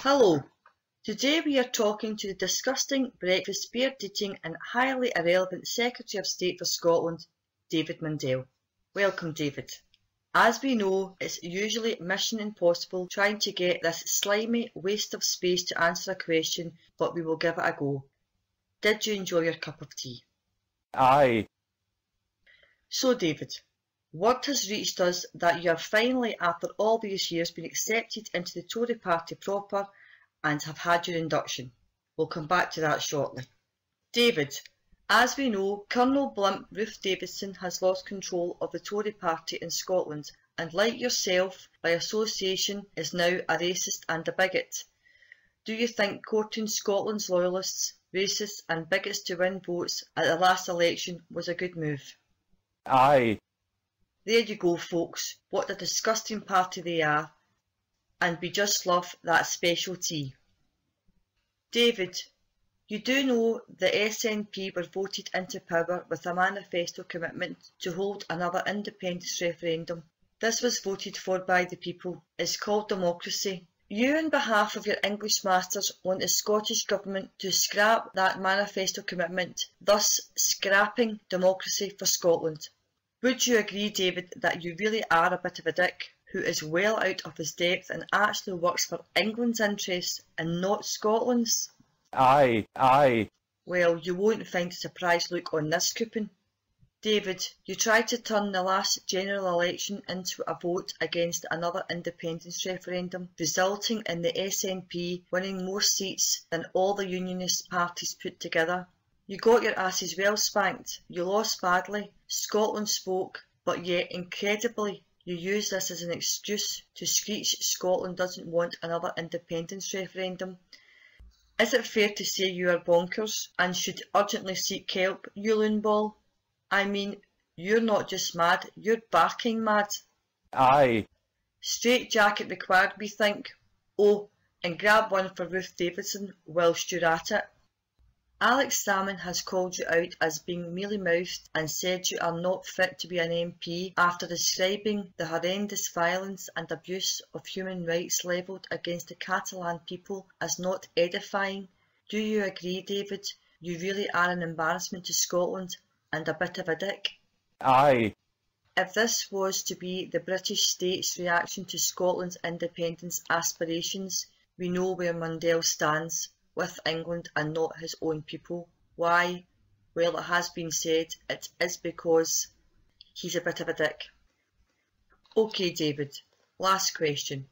Hello, today we are talking to the disgusting, breakfast, beard-eating and highly irrelevant Secretary of State for Scotland, David Mundell. Welcome, David. As we know, it's usually mission impossible trying to get this slimy waste of space to answer a question, but we will give it a go. Did you enjoy your cup of tea? Aye. So, David, word has reached us that you have finally, after all these years, been accepted into the Tory party proper and have had your induction. We'll come back to that shortly. David, as we know, Colonel Blimp Ruth Davidson has lost control of the Tory party in Scotland and, like yourself, by association is now a racist and a bigot. Do you think courting Scotland's loyalists, racists and bigots to win votes at the last election was a good move? Aye. There you go, folks. What a disgusting party they are. And we just love that special tea. David, you do know the SNP were voted into power with a manifesto commitment to hold another independence referendum. This was voted for by the people. It's called democracy. You, on behalf of your English masters, want the Scottish Government to scrap that manifesto commitment, thus scrapping democracy for Scotland. Would you agree, David, that you really are a bit of a dick who is well out of his depth and actually works for England's interests and not Scotland's? Aye, aye. Well, you won't find a surprised look on this coupon. David, you tried to turn the last general election into a vote against another independence referendum, resulting in the SNP winning more seats than all the unionist parties put together. You got your asses well spanked, you lost badly, Scotland spoke, but yet incredibly you use this as an excuse to screech Scotland doesn't want another independence referendum. Is it fair to say you are bonkers and should urgently seek help, you loonball? I mean, you're not just mad, you're barking mad. Aye. Straight jacket required, we think. Oh, and grab one for Ruth Davidson whilst you're at it. Alex Salmon has called you out as being mealy-mouthed and said you are not fit to be an MP after describing the horrendous violence and abuse of human rights levelled against the Catalan people as not edifying. Do you agree, David? You really are an embarrassment to Scotland and a bit of a dick. Aye. If this was to be the British state's reaction to Scotland's independence aspirations, we know where Mundell stands. With England and not his own people. Why? Well, it has been said it is because he's a bit of a dick. OK, David, last question.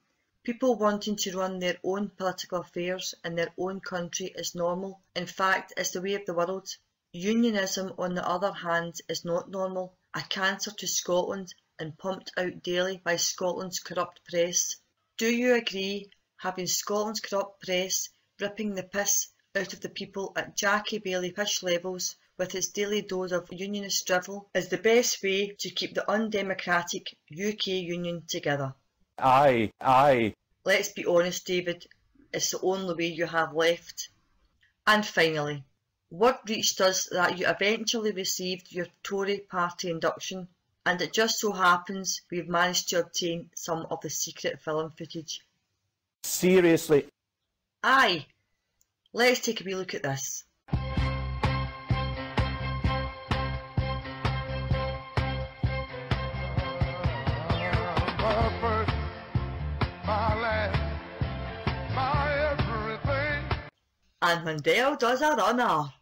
People wanting to run their own political affairs in their own country is normal. In fact, it's the way of the world. Unionism, on the other hand, is not normal, a cancer to Scotland and pumped out daily by Scotland's corrupt press. Do you agree, having Scotland's corrupt press ripping the piss out of the people at Jackie Bailey pish levels with its daily dose of unionist drivel is the best way to keep the undemocratic UK Union together? Aye, aye. Let's be honest, David, it's the only way you have left. And finally, word reached us that you eventually received your Tory party induction, and it just so happens we've managed to obtain some of the secret film footage. Seriously? Aye. Let's take a wee look at this. And Mundell does a runner.